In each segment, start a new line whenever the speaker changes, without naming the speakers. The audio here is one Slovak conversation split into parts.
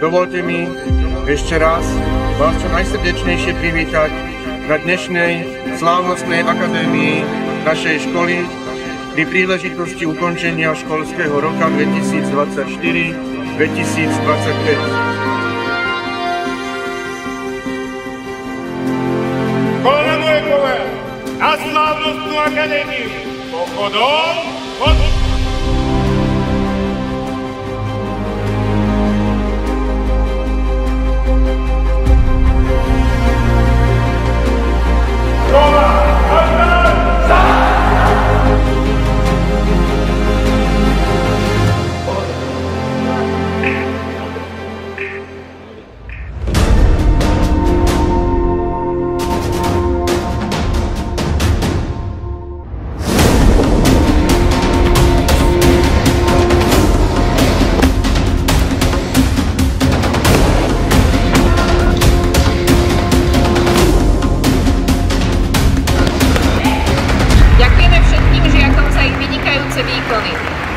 Dovolte mi ešte raz vás čo najsrdečnejšie privítať na dnešnej slávnostnej akadémii našej školy pri príležitosti ukončenia školského roka 2024-2025.
Kolenuje povel na slávnostnú akadémiu pochodom od...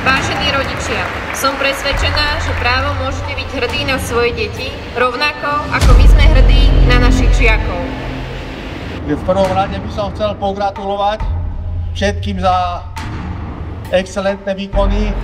Vážení rodičia, som presvedčená, že právo môžete byť hrdí na svoje deti, rovnako ako my sme hrdí na našich žiakov.
V prvom rade by som chcel pogratulovať všetkým za excelentné výkony.